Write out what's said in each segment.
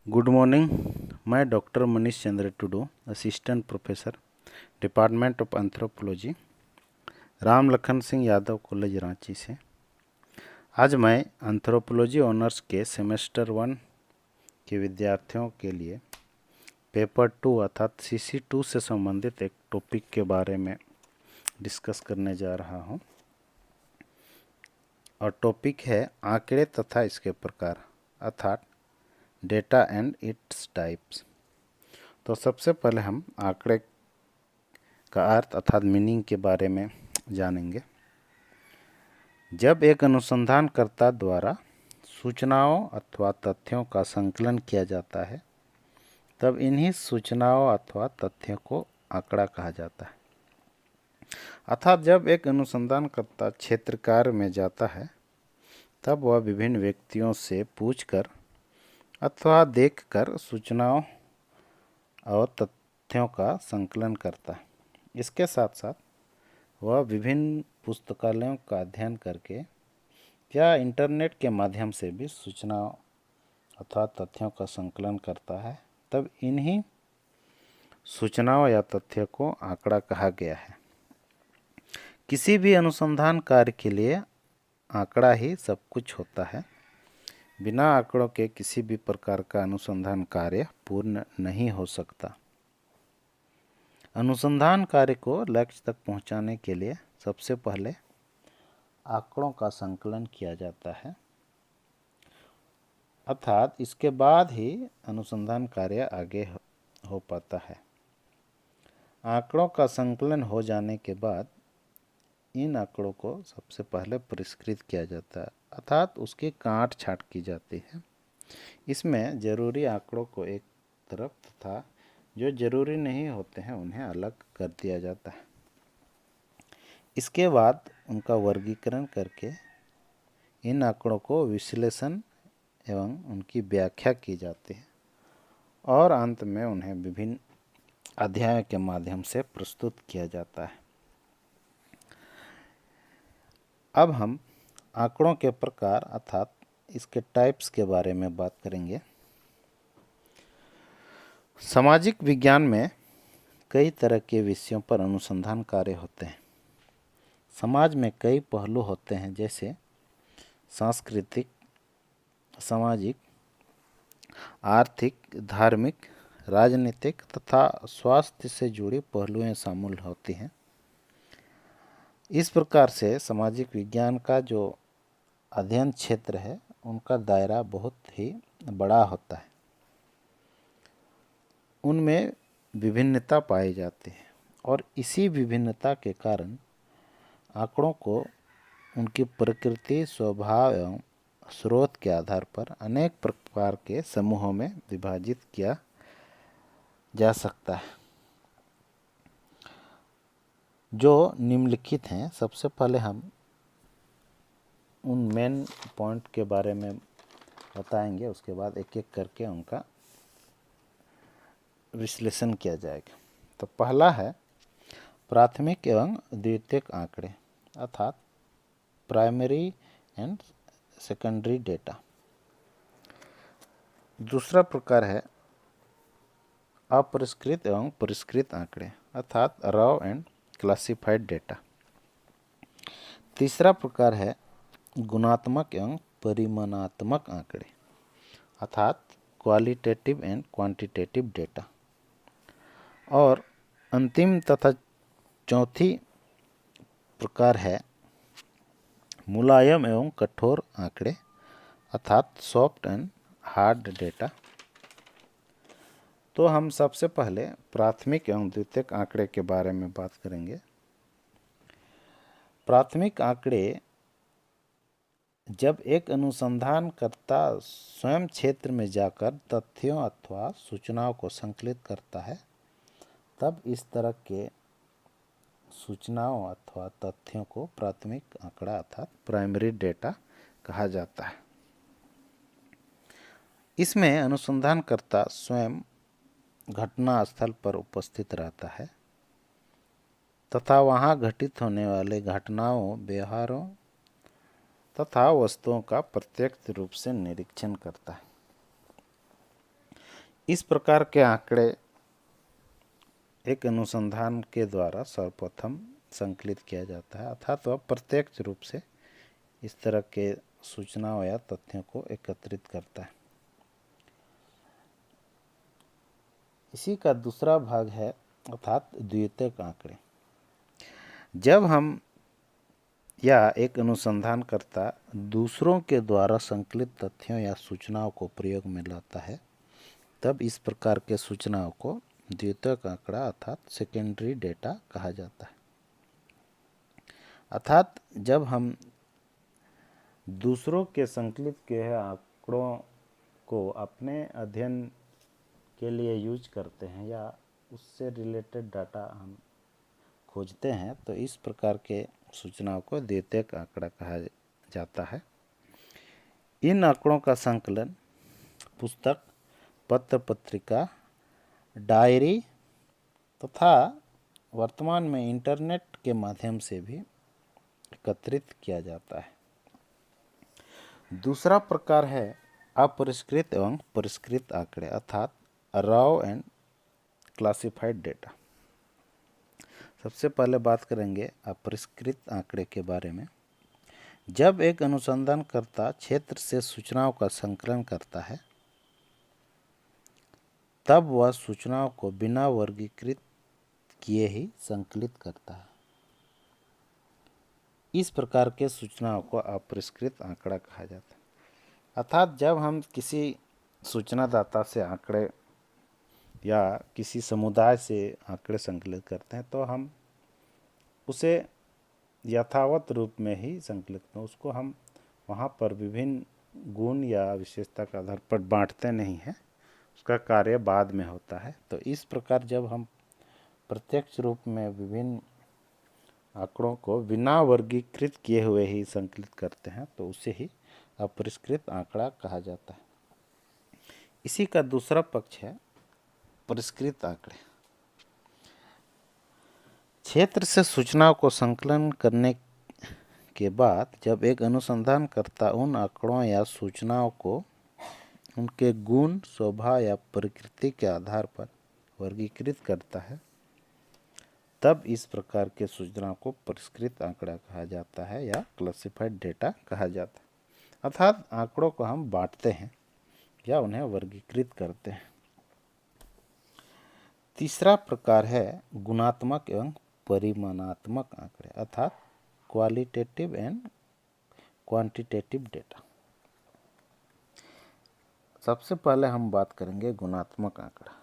Good morning. मैं doctor Manish Chandra Tudu, assistant professor, department of anthropology, Ram Lakhan Singh Yadav college Ranchi से। आज मैं एंथ्रोपोलॉजी ऑनर्स के सेमेस्टर 1 के विद्यार्थियों के लिए पेपर 2 अर्थात CC2 से संबंधित एक टॉपिक के बारे में डिस्कस करने जा रहा हूं। और टॉपिक है आंकड़े तथा इसके प्रकार अर्थात डेटा एंड इट्स टाइप्स। तो सबसे पहले हम आंकड़े का अर्थ अर्थात मीनिंग के बारे में जानेंगे। जब एक अनुसंधानकर्ता द्वारा सूचनाओं अथवा तथ्यों का संकलन किया जाता है तब इन्हीं सूचनाओं अथवा तथ्यों को आंकड़ा कहा जाता है। अर्थात जब एक अनुसंधानकर्ता क्षेत्र कार्य में जाता है तब वह विभिन्न व्यक्तियों से पूछकर अथवा देखकर सूचनाओं और तथ्यों का संकलन करता है। इसके साथ साथ वह विभिन्न पुस्तकालयों का अध्ययन करके या इंटरनेट के माध्यम से भी सूचनाओं अथवा तथ्यों का संकलन करता है। तब इन्हीं सूचनाओं या तथ्यों को आंकड़ा कहा गया है। किसी भी अनुसंधान कार्य के लिए आंकड़ा ही सब कुछ होता है। बिना आंकड़ों के किसी भी प्रकार का अनुसंधान कार्य पूर्ण नहीं हो सकता। अनुसंधान कार्य को लक्ष्य तक पहुंचाने के लिए सबसे पहले आंकड़ों का संकलन किया जाता है, अर्थात इसके बाद ही अनुसंधान कार्य आगे हो पाता है। आंकड़ों का संकलन हो जाने के बाद इन आंकड़ों को सबसे पहले परिष्कृत किया जाता है, अर्थात उसकी काट छाँट की जाती है। इसमें जरूरी आंकड़ों को एक तरफ तथा जो जरूरी नहीं होते हैं उन्हें अलग कर दिया जाता है। इसके बाद उनका वर्गीकरण करके इन आंकड़ों को विश्लेषण एवं उनकी व्याख्या की जाती है और अंत में उन्हें विभिन्न अध्यायों के माध्यम से प्रस्तुत किया जाता है। अब हम आंकड़ों के प्रकार अर्थात इसके टाइप्स के बारे में बात करेंगे। सामाजिक विज्ञान में कई तरह के विषयों पर अनुसंधान कार्य होते हैं। समाज में कई पहलू होते हैं जैसे सांस्कृतिक, सामाजिक, आर्थिक, धार्मिक, राजनीतिक तथा स्वास्थ्य से जुड़ी पहलुएं शामिल होती हैं। इस प्रकार से सामाजिक विज्ञान का जो अध्ययन क्षेत्र है उनका दायरा बहुत ही बड़ा होता है। उनमें विभिन्नता पाई जाती है और इसी विभिन्नता के कारण आंकड़ों को उनकी प्रकृति, स्वभाव एवं स्रोत के आधार पर अनेक प्रकार के समूहों में विभाजित किया जा सकता है, जो निम्नलिखित हैं। सबसे पहले हम उन मेन पॉइंट के बारे में बताएंगे, उसके बाद एक एक करके उनका विश्लेषण किया जाएगा। तो पहला है प्राथमिक एवं द्वितीयक आंकड़े अर्थात प्राइमरी एंड सेकेंडरी डेटा। दूसरा प्रकार है अपरिष्कृत एवं परिष्कृत आंकड़े अर्थात रॉ एंड क्लासिफाइड डेटा। तीसरा प्रकार है गुणात्मक एवं परिमाणात्मक आंकड़े अर्थात क्वालिटेटिव एंड क्वांटिटेटिव डेटा। और अंतिम तथा चौथी प्रकार है मुलायम एवं कठोर आंकड़े अर्थात सॉफ्ट एंड हार्ड डेटा। तो हम सबसे पहले प्राथमिक एवं द्वितीयक आंकड़े के बारे में बात करेंगे। प्राथमिक आंकड़े जब एक अनुसंधानकर्ता स्वयं क्षेत्र में जाकर तथ्यों अथवा सूचनाओं को संकलित करता है तब इस तरह के सूचनाओं अथवा तथ्यों को प्राथमिक आंकड़ा अर्थात प्राइमरी डेटा कहा जाता है। इसमें अनुसंधानकर्ता स्वयं घटना स्थल पर उपस्थित रहता है तथा वहां घटित होने वाले घटनाओं, व्यवहारों तथा वस्तुओं का प्रत्यक्ष रूप से निरीक्षण करता है। इस प्रकार के आंकड़े एक अनुसंधान के द्वारा सर्वप्रथम संकलित किया जाता है, अर्थात वह प्रत्यक्ष रूप से इस तरह के सूचनाओं या तथ्यों को एकत्रित करता है। इसी का दूसरा भाग है अर्थात द्वितीयक आंकड़े। जब हम या एक अनुसंधानकर्ता दूसरों के द्वारा संकलित तथ्यों या सूचनाओं को प्रयोग में लाता है, तब इस प्रकार के सूचनाओं को द्वितीयक आंकड़ा अर्थात सेकेंडरी डेटा कहा जाता है। अर्थात जब हम दूसरों के संकलित किए आंकड़ों को अपने अध्ययन के लिए यूज करते हैं या उससे रिलेटेड डाटा हम खोजते हैं, तो इस प्रकार के सूचनाओं को द्वितीयक आंकड़ा कहा जाता है। इन आंकड़ों का संकलन पुस्तक, पत्र पत्रिका, डायरी तथा वर्तमान में इंटरनेट के माध्यम से भी एकत्रित किया जाता है। दूसरा प्रकार है अपरिष्कृत एवं परिष्कृत आंकड़े अर्थात रॉ एंड क्लासिफाइड डेटा। सबसे पहले बात करेंगे अपरिष्कृत आंकड़े के बारे में। जब एक अनुसंधानकर्ता क्षेत्र से सूचनाओं का संकलन करता है, तब वह सूचनाओं को बिना वर्गीकृत किए ही संकलित करता है। इस प्रकार के सूचनाओं को अपरिष्कृत आंकड़ा कहा जाता है। अर्थात जब हम किसी सूचनादाता से आंकड़े या किसी समुदाय से आंकड़े संकलित करते हैं, तो हम उसे यथावत रूप में ही संकलित करते हैं। उसको हम वहाँ पर विभिन्न गुण या विशेषता के आधार पर बांटते नहीं हैं, उसका कार्य बाद में होता है। तो इस प्रकार जब हम प्रत्यक्ष रूप में विभिन्न आंकड़ों को बिना वर्गीकृत किए हुए ही संकलित करते हैं, तो उसे ही अपरिष्कृत आंकड़ा कहा जाता है। इसी का दूसरा पक्ष है परिष्कृत आंकड़े। क्षेत्र से सूचनाओं को संकलन करने के बाद जब एक अनुसंधानकर्ता उन आंकड़ों या सूचनाओं को उनके गुण, स्वभाव या प्रकृति के आधार पर वर्गीकृत करता है, तब इस प्रकार के सूचनाओं को परिष्कृत आंकड़ा कहा जाता है या क्लासिफाइड डेटा कहा जाता है। अर्थात आंकड़ों को हम बांटते हैं या उन्हें वर्गीकृत करते हैं। तीसरा प्रकार है गुणात्मक एवं परिमाणात्मक आंकड़े अर्थात क्वालिटेटिव एंड क्वांटिटेटिव डेटा। सबसे पहले हम बात करेंगे गुणात्मक आंकड़ा।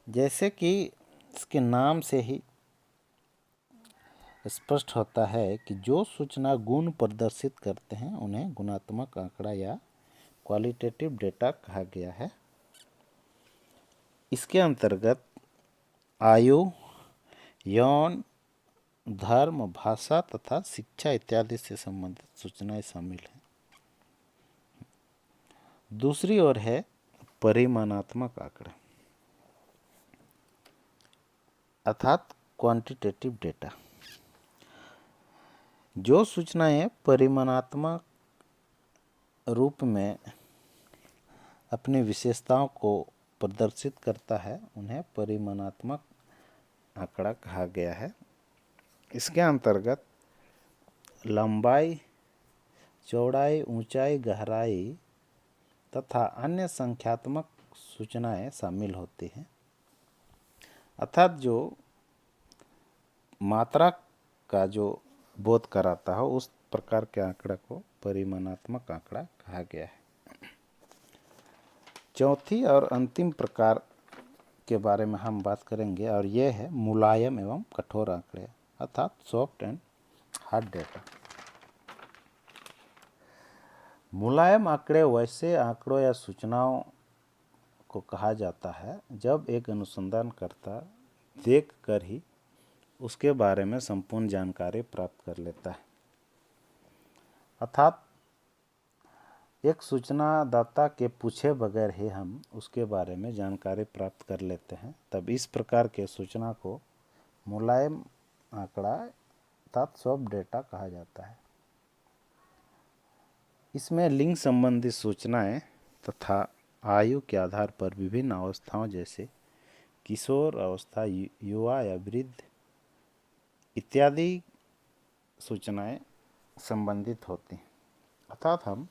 जैसे कि इसके नाम से ही स्पष्ट होता है कि जो सूचना गुण प्रदर्शित करते हैं उन्हें गुणात्मक आंकड़ा या क्वालिटेटिव डेटा कहा गया है। इसके अंतर्गत आयु, यौन, धर्म, भाषा तथा शिक्षा इत्यादि से संबंधित सूचनाएं शामिल हैं। दूसरी ओर है परिमाणात्मक आंकड़ा अर्थात क्वांटिटेटिव डेटा। जो सूचनाएं परिमाणात्मक रूप में अपनी विशेषताओं को प्रदर्शित करता है, उन्हें परिमाणात्मक आंकड़ा कहा गया है। इसके अंतर्गत लंबाई, चौड़ाई, ऊंचाई, गहराई तथा अन्य संख्यात्मक सूचनाएं शामिल होती हैं। अर्थात जो मात्रा का जो बोध कराता हो, उस प्रकार के आंकड़ा को परिमाणात्मक आंकड़ा कहा गया है। चौथी और अंतिम प्रकार के बारे में हम बात करेंगे और ये है मुलायम एवं कठोर आंकड़े अर्थात सॉफ्ट एंड हार्ड डेटा। मुलायम आंकड़े वैसे आंकड़ों या सूचनाओं को कहा जाता है जब एक अनुसंधानकर्ता देख कर ही उसके बारे में संपूर्ण जानकारी प्राप्त कर लेता है। अर्थात एक सूचनादाता के पूछे बगैर ही हम उसके बारे में जानकारी प्राप्त कर लेते हैं, तब इस प्रकार के सूचना को मुलायम आंकड़ा अर्थात सॉफ्ट डेटा कहा जाता है। इसमें लिंग संबंधी सूचनाएं तथा आयु के आधार पर विभिन्न अवस्थाओं जैसे किशोर अवस्था, युवा या वृद्ध इत्यादि सूचनाएं संबंधित होती हैं। अर्थात हम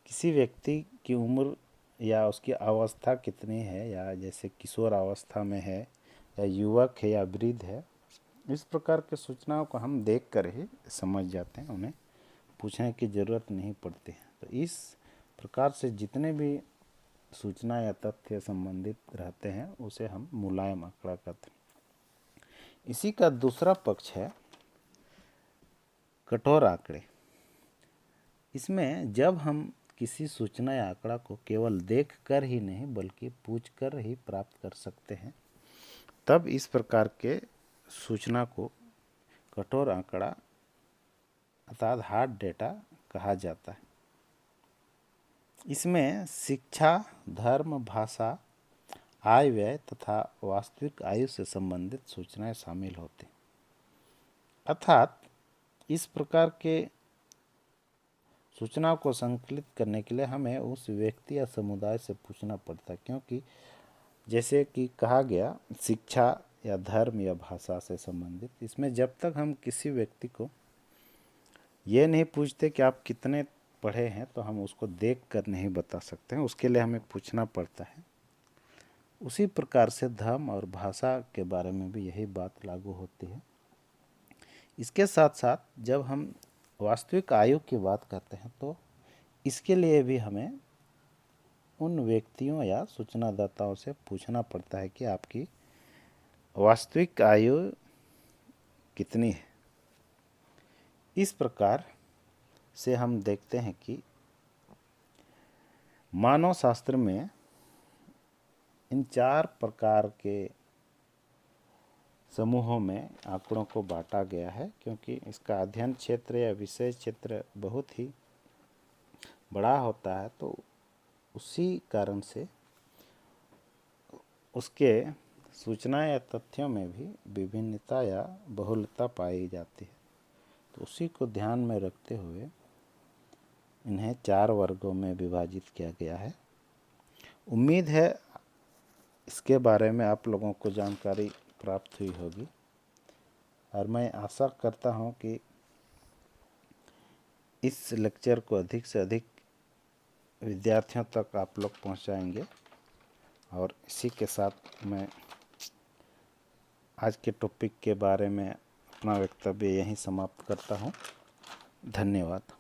किसी व्यक्ति की उम्र या उसकी अवस्था कितनी है, या जैसे किशोर अवस्था में है या युवक है या वृद्ध है, इस प्रकार के सूचनाओं को हम देख कर ही समझ जाते हैं, उन्हें पूछने की ज़रूरत नहीं पड़ती है। तो इस प्रकार से जितने भी सूचना या तथ्य संबंधित रहते हैं उसे हम मुलायम आंकड़ा कहते हैं। इसी का दूसरा पक्ष है कठोर आंकड़े। इसमें जब हम किसी सूचना या आंकड़ा को केवल देख कर ही नहीं बल्कि पूछ कर ही प्राप्त कर सकते हैं, तब इस प्रकार के सूचना को कठोर आंकड़ा अर्थात हार्ड डेटा कहा जाता है। इसमें शिक्षा, धर्म, भाषा, आय व्यय तथा वास्तविक आयु से संबंधित सूचनाएं शामिल होती हैं। अर्थात इस प्रकार के सूचना को संकलित करने के लिए हमें उस व्यक्ति या समुदाय से पूछना पड़ता है, क्योंकि जैसे कि कहा गया शिक्षा या धर्म या भाषा से संबंधित, इसमें जब तक हम किसी व्यक्ति को ये नहीं पूछते कि आप कितने पढ़े हैं तो हम उसको देख कर नहीं बता सकते हैं, उसके लिए हमें पूछना पड़ता है। उसी प्रकार से धर्म और भाषा के बारे में भी यही बात लागू होती है। इसके साथ साथ जब हम वास्तविक आयु की बात करते हैं तो इसके लिए भी हमें उन व्यक्तियों या सूचनादाताओं से पूछना पड़ता है कि आपकी वास्तविक आयु कितनी है। इस प्रकार से हम देखते हैं कि मानव शास्त्र में इन 4 प्रकार के समूहों में आंकड़ों को बांटा गया है, क्योंकि इसका अध्ययन क्षेत्र या विषय क्षेत्र बहुत ही बड़ा होता है, तो उसी कारण से उसके सूचना या तथ्यों में भी विभिन्नता या बहुलता पाई जाती है। तो उसी को ध्यान में रखते हुए इन्हें 4 वर्गों में विभाजित किया गया है। उम्मीद है इसके बारे में आप लोगों को जानकारी प्राप्त हुई होगी, और मैं आशा करता हूँ कि इस लेक्चर को अधिक से अधिक विद्यार्थियों तक आप लोग पहुँचाएंगे। और इसी के साथ मैं आज के टॉपिक के बारे में अपना वक्तव्य यहीं समाप्त करता हूँ। धन्यवाद।